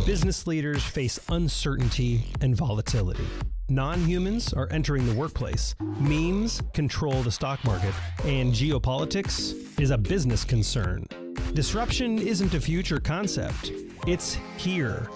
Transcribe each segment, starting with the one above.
Business leaders face uncertainty and volatility. Non-humans are entering the workplace. Memes control the stock market. And geopolitics is a business concern. Disruption isn't a future concept. It's here.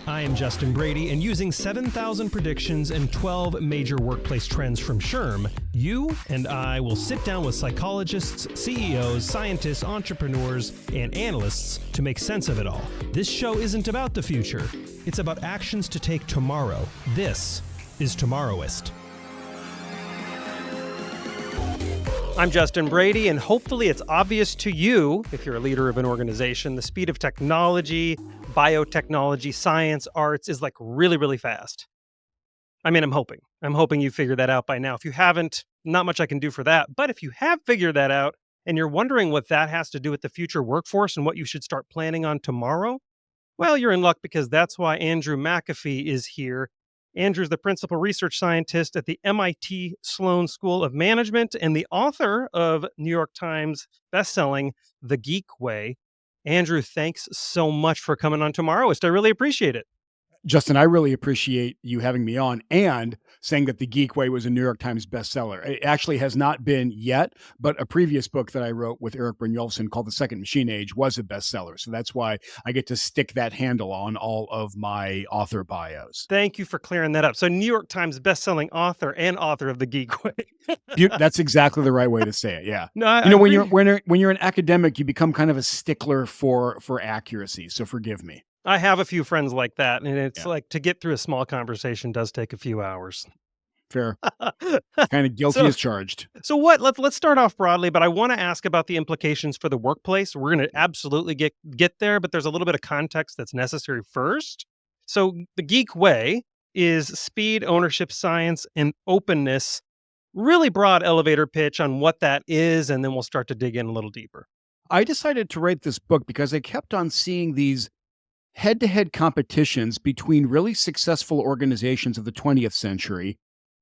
I am Justin Brady, and using 7,000 predictions and 12 major workplace trends from SHRM, you and I will sit down with psychologists, CEOs, scientists, entrepreneurs, and analysts to make sense of it all. This show isn't about the future. It's about actions to take tomorrow. This is Tomorrowist. I'm Justin Brady, and hopefully it's obvious to you, if you're a leader of an organization, the speed of technology, biotechnology, science, arts is like really, really fast. I mean, I'm hoping you figured that out by now. If you haven't, not much I can do for that. But if you have figured that out and you're wondering what that has to do with the future workforce and what you should start planning on tomorrow, well, you're in luck, because that's why Andrew McAfee is here. Andrew's the principal research scientist at the MIT Sloan School of Management and the author of New York Times bestselling The Geek Way. Andrew, thanks so much for coming on Tomorrowist. I really appreciate it. Justin, I really appreciate you having me on and saying that The Geek Way was a New York Times bestseller. It actually has not been yet, but a previous book that I wrote with Eric Brynjolfsson called The Second Machine Age was a bestseller. So that's why I get to stick that handle on all of my author bios. Thank you for clearing that up. So New York Times bestselling author and author of The Geek Way. That's exactly the right way to say it. Yeah. No, when you're an academic, you become kind of a stickler for accuracy. So forgive me. I have a few friends like that, and it's like to get through a small conversation does take a few hours. Fair. Kind of guilty as charged. So let's start off broadly, but I want to ask about the implications for the workplace. We're going to absolutely get there, but there's a little bit of context that's necessary first. So the Geek Way is speed, ownership, science, and openness. Really broad elevator pitch on what that is, and then we'll start to dig in a little deeper. I decided to write this book because I kept on seeing these head-to-head competitions between really successful organizations of the 20th century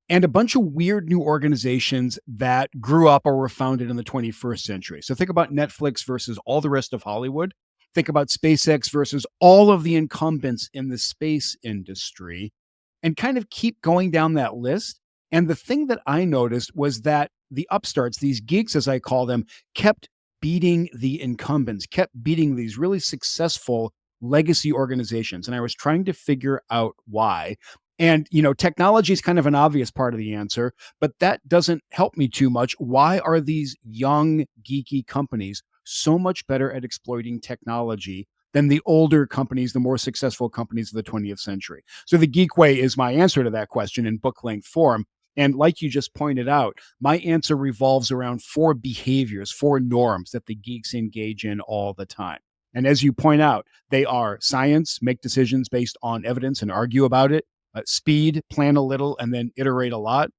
and a bunch of weird new organizations that grew up or were founded in the 21st century. So think about Netflix versus all the rest of Hollywood. Think about SpaceX versus all of the incumbents in the space industry, and kind of keep going down that list. And the thing that I noticed was that the upstarts, these geeks as I call them, kept beating the incumbents, kept beating these really successful legacy organizations. And I was trying to figure out why. And, technology is kind of an obvious part of the answer, but that doesn't help me too much. Why are these young, geeky companies so much better at exploiting technology than the older companies, the more successful companies of the 20th century? So the Geek Way is my answer to that question in book-length form. And like you just pointed out, my answer revolves around 4 behaviors, 4 norms that the geeks engage in all the time. And as you point out, they are science, make decisions based on evidence and argue about it. Speed, plan a little and then iterate a lot.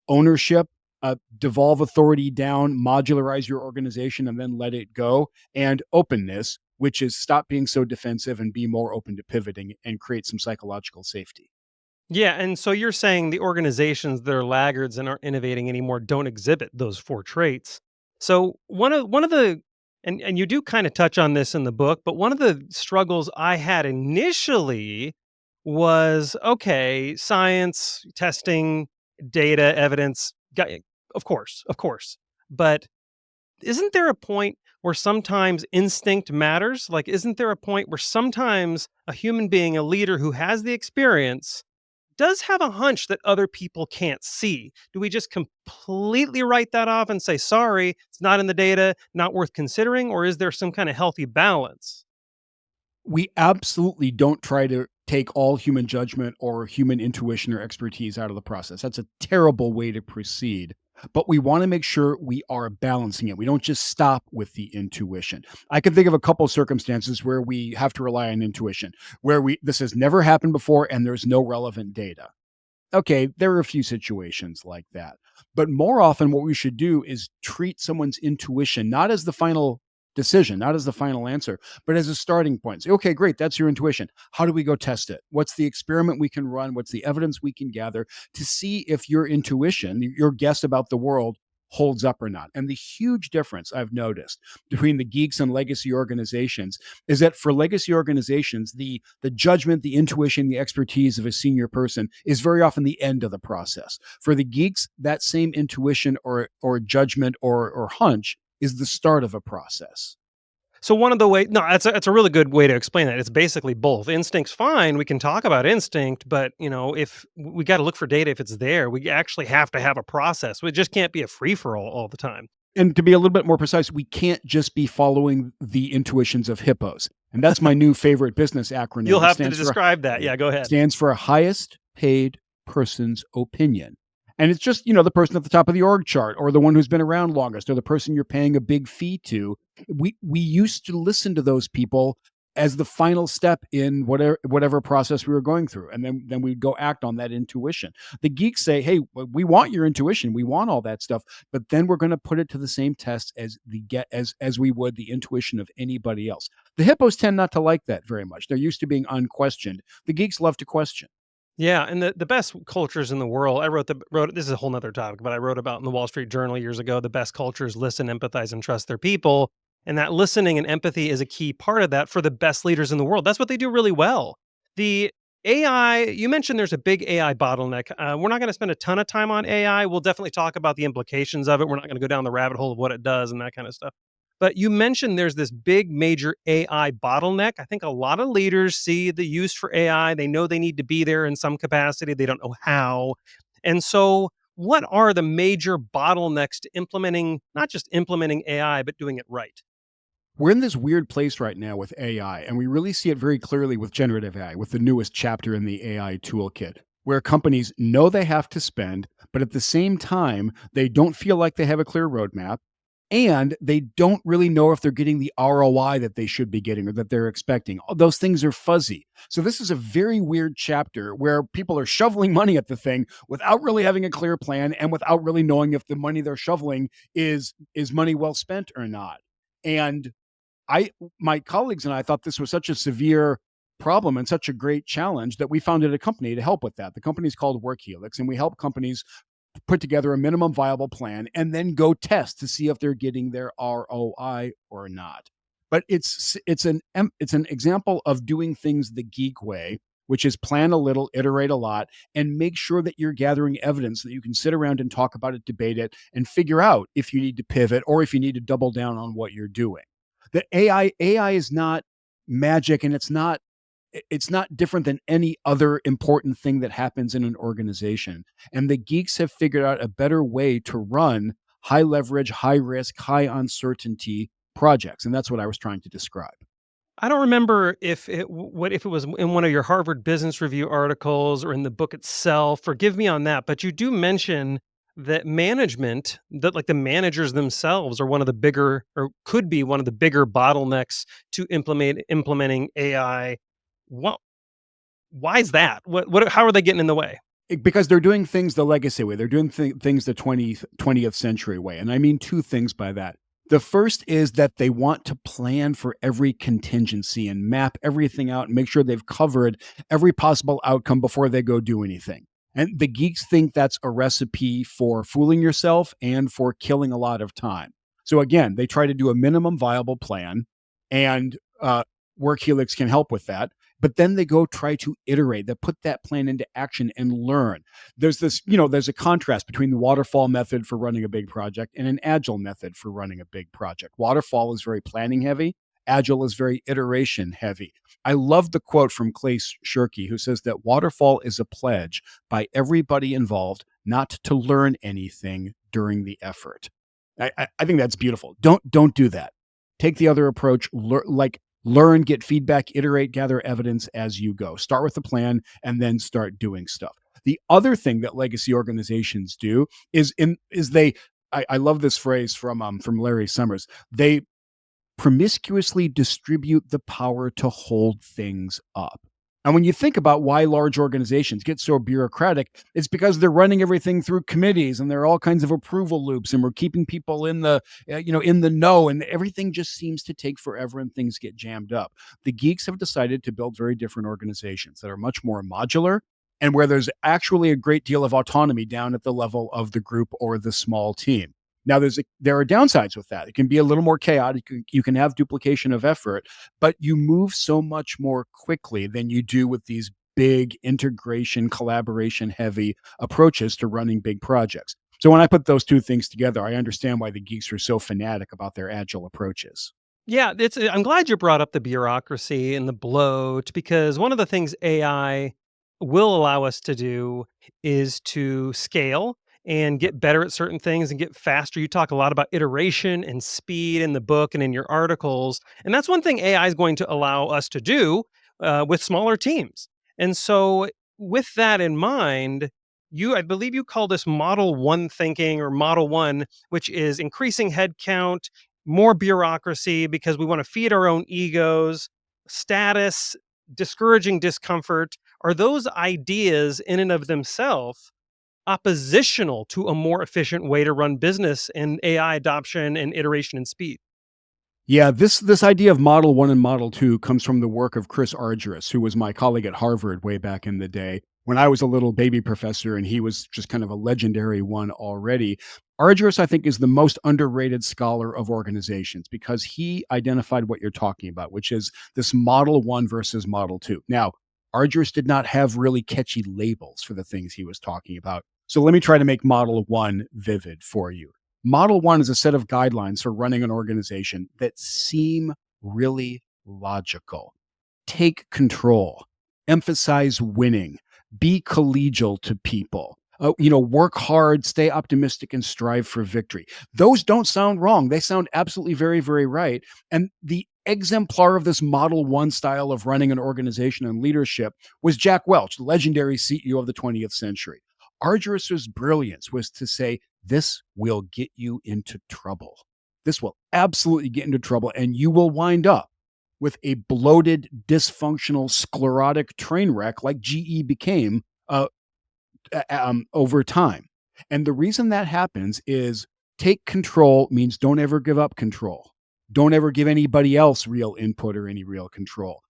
Ownership, devolve authority down, modularize your organization and then let it go. And openness, which is stop being so defensive and be more open to pivoting and create some psychological safety. Yeah, and so you're saying the organizations that are laggards and aren't innovating anymore don't exhibit those 4 traits. So one of the and you do kind of touch on this in the book, but one of the struggles I had initially was, okay, science, testing, data, evidence, of course. But isn't there a point where sometimes instinct matters? Like, isn't there a point where sometimes a human being, a leader who has the experience, does have a hunch that other people can't see? Do we just completely write that off and say, sorry, it's not in the data, not worth considering? Or is there some kind of healthy balance? We absolutely don't try to take all human judgment or human intuition or expertise out of the process. That's a terrible way to proceed. But we want to make sure we are balancing it. We don't just stop with the intuition. I can think of a couple of circumstances where we have to rely on intuition, where this has never happened before and there's no relevant data. Okay, there are a few situations like that. But more often what we should do is treat someone's intuition not as the final decision, not as the final answer, but as a starting point. Say, okay, great, that's your intuition. How do we go test it? What's the experiment we can run? What's the evidence we can gather to see if your intuition, your guess about the world, holds up or not. And the huge difference I've noticed between the geeks and legacy organizations is that for legacy organizations, the judgment, the intuition, the expertise of a senior person is very often the end of the process. For the geeks, that same intuition or judgment or hunch is the start of a process. So one of the way no, that's a really good way to explain that. It's basically both. Instinct's fine. We can talk about instinct, but if we got to look for data if it's there, we actually have to have a process. It just can't be a free for all the time. And to be a little bit more precise, we can't just be following the intuitions of hippos. And that's my new favorite business acronym. You'll have to describe that. Yeah, go ahead. Stands for highest paid person's opinion. And it's just, the person at the top of the org chart or the one who's been around longest or the person you're paying a big fee to. We used to listen to those people as the final step in whatever process we were going through. And then we'd go act on that intuition. The geeks say, hey, we want your intuition. We want all that stuff, but then we're going to put it to the same test as we would the intuition of anybody else. The hippos tend not to like that very much. They're used to being unquestioned. The geeks love to question. Yeah, and the best cultures in the world. I wrote this is a whole nother topic, but I wrote about in the Wall Street Journal years ago. The best cultures listen, empathize, and trust their people. And that listening and empathy is a key part of that for the best leaders in the world. That's what they do really well. The AI, you mentioned there's a big AI bottleneck. We're not going to spend a ton of time on AI. We'll definitely talk about the implications of it. We're not going to go down the rabbit hole of what it does and that kind of stuff. But you mentioned there's this big major AI bottleneck. I think a lot of leaders see the use for AI. They know they need to be there in some capacity. They don't know how. And so, what are the major bottlenecks to implementing, not just implementing AI, but doing it right? We're in this weird place right now with AI, and we really see it very clearly with generative AI, with the newest chapter in the AI toolkit, where companies know they have to spend, but at the same time, they don't feel like they have a clear roadmap, and they don't really know if they're getting the ROI that they should be getting or that they're expecting. All those things are fuzzy. So this is a very weird chapter where people are shoveling money at the thing without really having a clear plan and without really knowing if the money they're shoveling is money well spent or not. And my colleagues and I thought this was such a severe problem and such a great challenge that we founded a company to help with that. The company is called WorkHelix, and we help companies put together a minimum viable plan and then go test to see if they're getting their ROI or not. But it's an example of doing things the geek way, which is plan a little, iterate a lot, and make sure that you're gathering evidence that you can sit around and talk about it, debate it, and figure out if you need to pivot or if you need to double down on what you're doing. The AI is not magic, and it's not different than any other important thing that happens in an organization. And the geeks have figured out a better way to run high leverage, high risk, high uncertainty projects. And that's what I was trying to describe. I don't remember if it was in one of your Harvard Business Review articles or in the book itself. Forgive me on that, but you do mention that like the managers themselves are one of the bigger, or could be one of the bigger bottlenecks to implementing AI. What? Why is that? How are they getting in the way? Because they're doing things the legacy way. They're doing things the 20th century way. And I mean two things by that. The first is that they want to plan for every contingency and map everything out and make sure they've covered every possible outcome before they go do anything. And the geeks think that's a recipe for fooling yourself and for killing a lot of time. So again, they try to do a minimum viable plan, and WorkHelix can help with that. But then they go try to iterate, they put that plan into action and learn. There's a contrast between the waterfall method for running a big project and an agile method for running a big project. Waterfall is very planning heavy. Agile is very iteration heavy. I love the quote from Clay Shirky, who says that waterfall is a pledge by everybody involved not to learn anything during the effort. I think that's beautiful. Don't do that. Take the other approach, learn, get feedback, iterate, gather evidence as you go. Start with the plan and then start doing stuff. The other thing that legacy organizations do I love this phrase from Larry Summers. They promiscuously distribute the power to hold things up. And when you think about why large organizations get so bureaucratic, it's because they're running everything through committees and there are all kinds of approval loops, and we're keeping people in the know, and everything just seems to take forever and things get jammed up. The geeks have decided to build very different organizations that are much more modular and where there's actually a great deal of autonomy down at the level of the group or the small team. Now, there are downsides with that. It can be a little more chaotic. You can have duplication of effort, but you move so much more quickly than you do with these big integration, collaboration heavy approaches to running big projects. So when I put those two things together, I understand why the geeks are so fanatic about their agile approaches. Yeah, I'm glad you brought up the bureaucracy and the bloat because one of the things AI will allow us to do is to scale and Yep. get better at certain things and get faster. You talk a lot about iteration and speed in the book and in your articles. And that's one thing AI is going to allow us to do with smaller teams. And so, with that in mind, I believe you call this model one thinking or model one, which is increasing headcount, more bureaucracy because we want to feed our own egos, status, discouraging discomfort. Are those ideas in and of themselves oppositional to a more efficient way to run business and AI adoption and iteration and speed? Yeah, this idea of Model 1 and Model 2 comes from the work of Chris Argyris, who was my colleague at Harvard way back in the day when I was a little baby professor and he was just kind of a legendary one already. Argyris, I think, is the most underrated scholar of organizations because he identified what you're talking about, which is this Model 1 versus Model 2. Now, Argyris did not have really catchy labels for the things he was talking about. So let me try to make Model 1 vivid for you. Model 1 is a set of guidelines for running an organization that seem really logical. Take control, emphasize winning, be collegial to people. Work hard, stay optimistic, and strive for victory. Those don't sound wrong. They sound absolutely very, very right. And the exemplar of this Model 1 style of running an organization and leadership was Jack Welch, the legendary CEO of the 20th century. Argyris's brilliance was to say, this will get you into trouble. This will absolutely get into trouble, and you will wind up with a bloated, dysfunctional, sclerotic train wreck like GE became over time. And the reason that happens is take control means don't ever give up control. Don't ever give anybody else real input or any real control.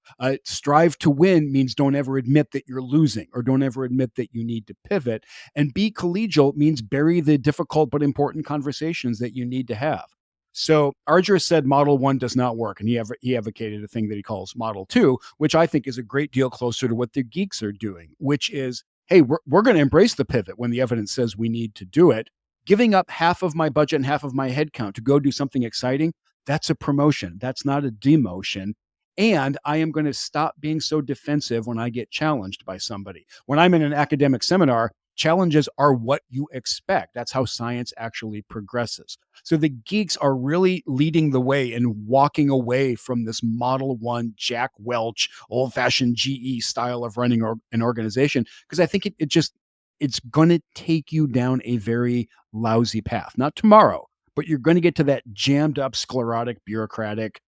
Strive to win means don't ever admit that you're losing or don't ever admit that you need to pivot. And be collegial means bury the difficult but important conversations that you need to have. So Argyris said Model 1 does not work, and he advocated a thing that he calls Model 2, which I think is a great deal closer to what the geeks are doing, which is, hey, we're going to embrace the pivot when the evidence says we need to do it. Giving up half of my budget and half of my headcount to go do something exciting, that's a promotion. That's not a demotion. And I am going to stop being so defensive when I get challenged by somebody. When I'm in an academic seminar, challenges are what you expect. That's how science actually progresses. So the geeks are really leading the way and walking away from this Model 1 Jack Welch old fashioned GE style of running an organization because I think it's going to take you down a very lousy path. Not tomorrow, but you're going to get to that jammed up, sclerotic, bureaucratic,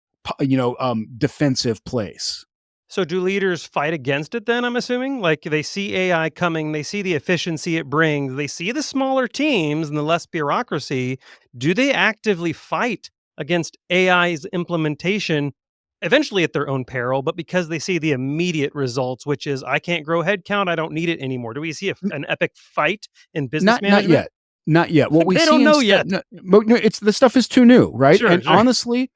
defensive place. So do leaders fight against it then, I'm assuming? Like they see AI coming, they see the efficiency it brings, they see the smaller teams and the less bureaucracy. Do they actively fight against AI's implementation eventually at their own peril, but because they see the immediate results, which is I can't grow headcount, I don't need it anymore. Do we see an epic fight in business Not management? yet. Not yet. What we They see don't know instead, yet. no, it's the stuff is too new, right? Sure, And sure. honestly,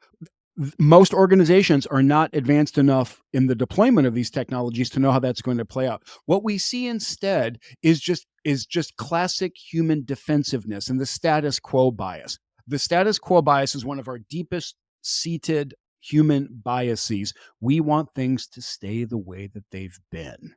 most organizations are not advanced enough in the deployment of these technologies to know how that's going to play out. What we see instead is just classic human defensiveness and the status quo bias. The status quo bias is one of our deepest seated human biases. We want things to stay the way that they've been.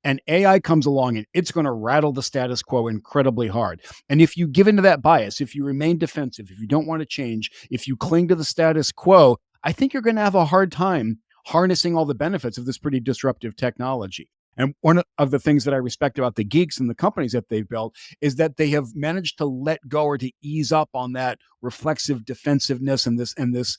And AI comes along and it's going to rattle the status quo incredibly hard. And if you give into that bias, if you remain defensive, if you don't want to change, if you cling to the status quo, I think you're going to have a hard time harnessing all the benefits of this pretty disruptive technology. And one of the things that I respect about the geeks and the companies that they've built is that they have managed to let go or to ease up on that reflexive defensiveness and this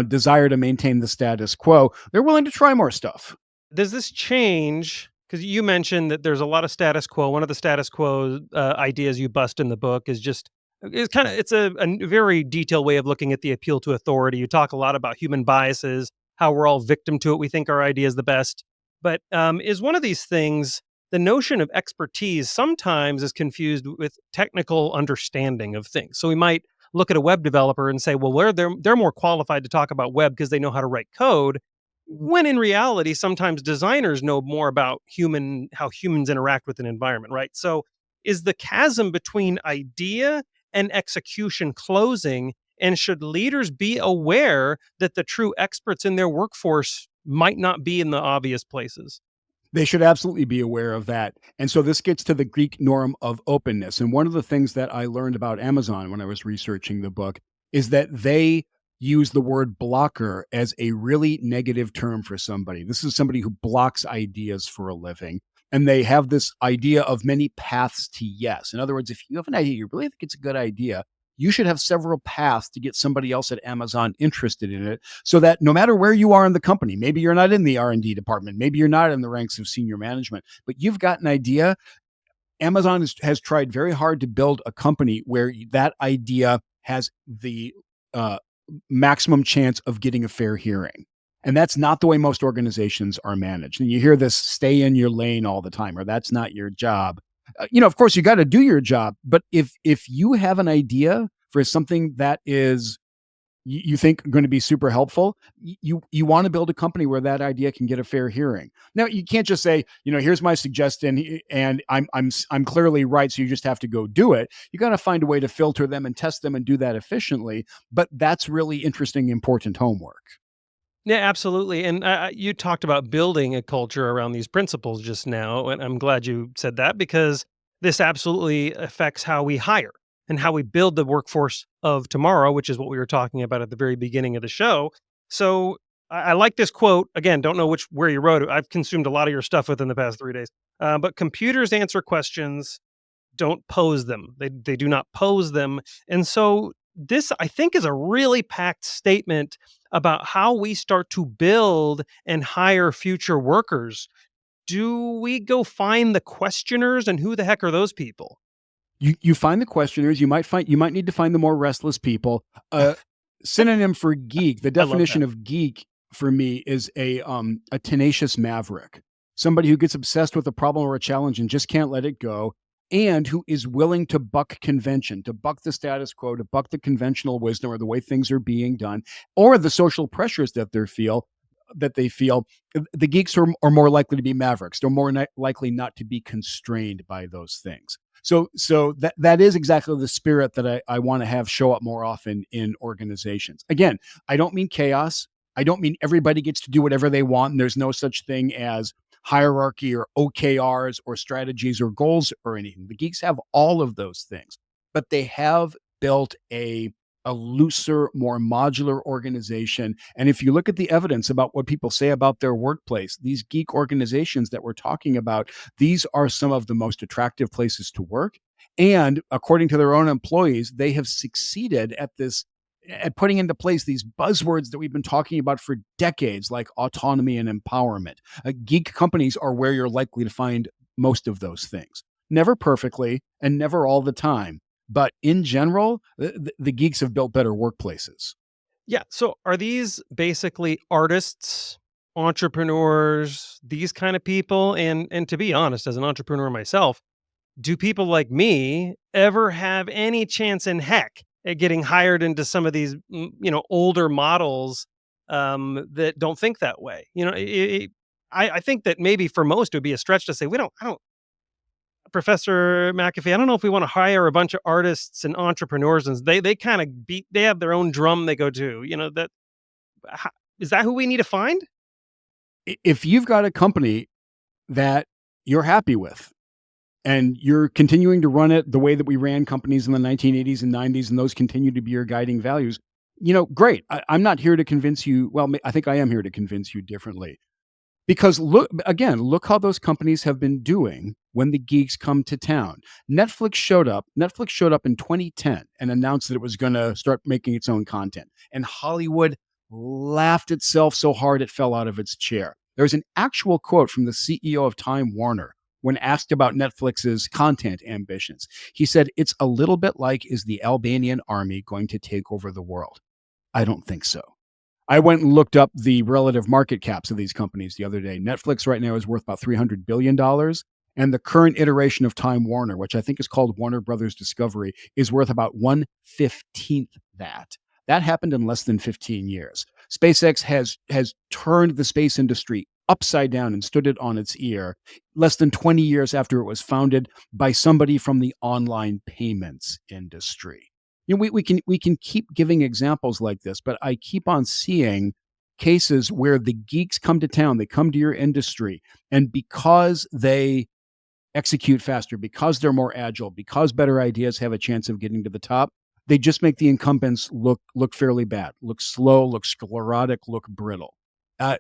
desire to maintain the status quo. They're willing to try more stuff. Does this change? Because you mentioned that there's a lot of status quo. One of the status quo ideas you bust in the book is just it's a very detailed way of looking at the appeal to authority. You talk a lot about human biases, how we're all victim to it. We think our idea is the best, but is one of these things the notion of expertise sometimes is confused with technical understanding of things. So we might look at a web developer and say, well, they're more qualified to talk about web because they know how to write code. When in reality, sometimes designers know more about how humans interact with an environment, right? So is the chasm between idea and execution closing? And should leaders be aware that the true experts in their workforce might not be in the obvious places? They should absolutely be aware of that. And so this gets to the Greek norm of openness. And one of the things that I learned about Amazon when I was researching the book is that they use the word blocker as a really negative term for somebody. This is somebody who blocks ideas for a living. And they have this idea of many paths to yes. In other words, if you have an idea, you really think it's a good idea, you should have several paths to get somebody else at Amazon interested in it, so that no matter where you are in the company, maybe you're not in the R&D department, maybe you're not in the ranks of senior management, but you've got an idea. Amazon has tried very hard to build a company where that idea has the uh, maximum chance of getting a fair hearing. And that's not the way most organizations are managed. And you hear this, stay in your lane all the time, or that's not your job. Of course, you got to do your job. But if you have an idea for something that is you think going to be super helpful, you want to build a company where that idea can get a fair hearing. Now, you can't just say, here's my suggestion, and I'm clearly right, so you just have to go do it. You got to find a way to filter them and test them and do that efficiently. But that's really interesting, important homework. Yeah, absolutely. And you talked about building a culture around these principles just now. And I'm glad you said that because this absolutely affects how we hire and how we build the workforce of tomorrow, which is what we were talking about at the very beginning of the show. So I like this quote. Again, don't know where you wrote it. I've consumed a lot of your stuff within the past 3 days. But computers answer questions, don't pose them. They do not pose them. And so this, I think, is a really packed statement about how we start to build and hire future workers. Do we go find the questioners, and who the heck are those people? You find the questioners. You might need to find the more restless people. Synonym for geek. The I love definition that. of geek for me is a tenacious maverick, somebody who gets obsessed with a problem or a challenge and just can't let it go, and who is willing to buck convention, to buck the status quo, to buck the conventional wisdom or the way things are being done, or the social pressures that they feel. The geeks are more likely to be mavericks. They're more likely not to be constrained by those things. So that is exactly the spirit that I want to have show up more often in organizations. Again, I don't mean chaos. I don't mean everybody gets to do whatever they want and there's no such thing as hierarchy or OKRs or strategies or goals or anything. The geeks have all of those things, but they have built a looser, more modular organization. And if you look at the evidence about what people say about their workplace, these geek organizations that we're talking about, these are some of the most attractive places to work. And according to their own employees, they have succeeded at putting into place these buzzwords that we've been talking about for decades, like autonomy and empowerment. Geek companies are where you're likely to find most of those things. Never perfectly and never all the time. But in general, the geeks have built better workplaces. Yeah. So are these basically artists, entrepreneurs, these kind of people? And to be honest, as an entrepreneur myself, do people like me ever have any chance in heck at getting hired into some of these, older models that don't think that way? I think that maybe for most it would be a stretch to say I don't, Professor McAfee. I don't know if we want to hire a bunch of artists and entrepreneurs, and they kind of they have their own drum they go to. Ho- is that who we need to find? If you've got a company that you're happy with and you're continuing to run it the way that we ran companies in the 1980s and 90s, and those continue to be your guiding values, great. I'm not here to convince you. Well, I think I am here to convince you differently. Because look how those companies have been doing when the geeks come to town. Netflix showed up in 2010 and announced that it was going to start making its own content. And Hollywood laughed itself so hard it fell out of its chair. There's an actual quote from the CEO of Time Warner when asked about Netflix's content ambitions. He said, "It's a little bit like, is the Albanian army going to take over the world? I don't think so." I went and looked up the relative market caps of these companies the other day. Netflix right now is worth about $300 billion, And the current iteration of Time Warner, which I think is called Warner Brothers Discovery, is worth about 1/15th that. That happened in less than 15 years. SpaceX has turned the space industry upside down and stood it on its ear less than 20 years after it was founded by somebody from the online payments industry. We can keep giving examples like this, but I keep on seeing cases where the geeks come to town, they come to your industry, and because they execute faster, because they're more agile, because better ideas have a chance of getting to the top, they just make the incumbents look fairly bad, look slow, look sclerotic, look brittle. Uh,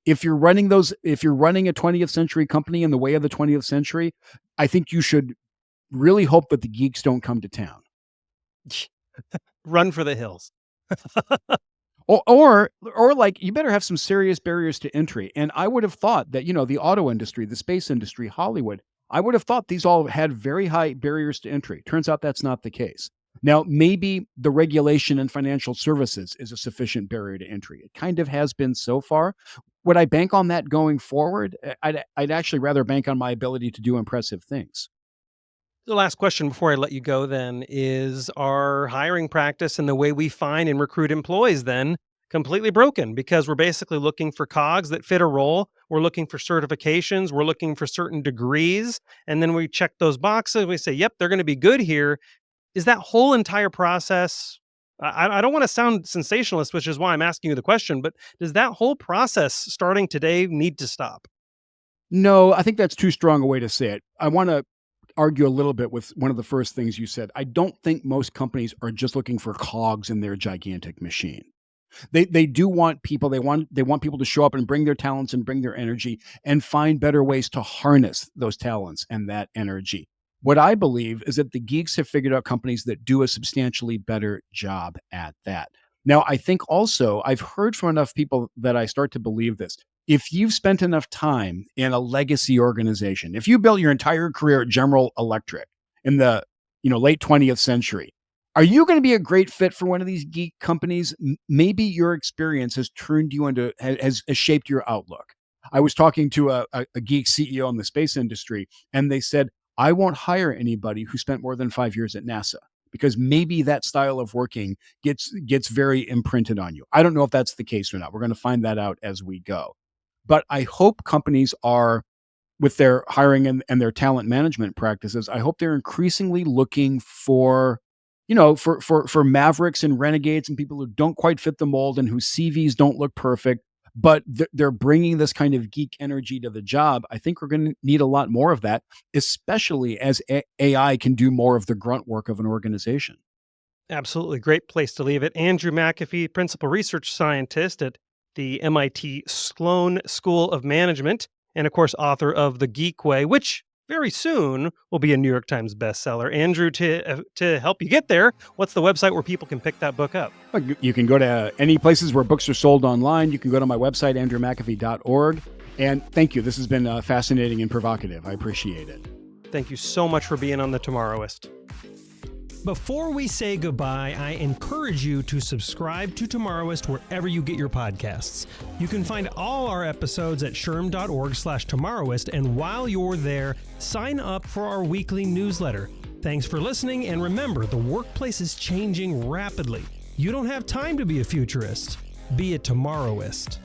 if you're running a 20th century company in the way of the 20th century, I think you should really hope that the geeks don't come to town. Run for the hills. Or like you better have some serious barriers to entry. And I would have thought that, the auto industry, the space industry, Hollywood, I would have thought these all had very high barriers to entry. Turns out that's not the case. Now, maybe the regulation in financial services is a sufficient barrier to entry. It kind of has been so far. Would I bank on that going forward? I'd actually rather bank on my ability to do impressive things. The last question before I let you go then is, our hiring practice and the way we find and recruit employees then completely broken? Because we're basically looking for cogs that fit a role. We're looking for certifications. We're looking for certain degrees. And then we check those boxes. We say, yep, they're going to be good here. Is that whole entire process, I don't want to sound sensationalist, which is why I'm asking you the question, but does that whole process starting today need to stop? No, I think that's too strong a way to say it. I want to argue a little bit with one of the first things you said. I don't think most companies are just looking for cogs in their gigantic machine. They do want people. They want people to show up and bring their talents and bring their energy and find better ways to harness those talents and that energy. What I believe is that the geeks have figured out companies that do a substantially better job at that. Now, I think also I've heard from enough people that I start to believe this. If you've spent enough time in a legacy organization, if you built your entire career at General Electric in the late 20th century, are you going to be a great fit for one of these geek companies? Maybe your experience has turned you into has shaped your outlook. I was talking to a geek CEO in the space industry, and they said, I won't hire anybody who spent more than 5 years at NASA, because maybe that style of working gets very imprinted on you. I don't know if that's the case or not. We're going to find that out as we go. But I hope companies are, with their hiring and their talent management practices, I hope they're increasingly looking for, for mavericks and renegades and people who don't quite fit the mold and whose CVs don't look perfect, but they're bringing this kind of geek energy to the job. I think we're going to need a lot more of that, especially as AI can do more of the grunt work of an organization. Absolutely. Great place to leave it. Andrew McAfee, principal research scientist at the MIT Sloan School of Management, and of course, author of The Geek Way, which very soon will be a New York Times bestseller. Andrew, to help you get there, what's the website where people can pick that book up? You can go to any places where books are sold online. You can go to my website, andrewmcafee.org. And thank you. This has been fascinating and provocative. I appreciate it. Thank you so much for being on The Tomorrowist. Before we say goodbye, I encourage you to subscribe to Tomorrowist wherever you get your podcasts. You can find all our episodes at shrm.org/Tomorrowist, and while you're there, sign up for our weekly newsletter. Thanks for listening, and remember, the workplace is changing rapidly. You don't have time to be a futurist. Be a Tomorrowist.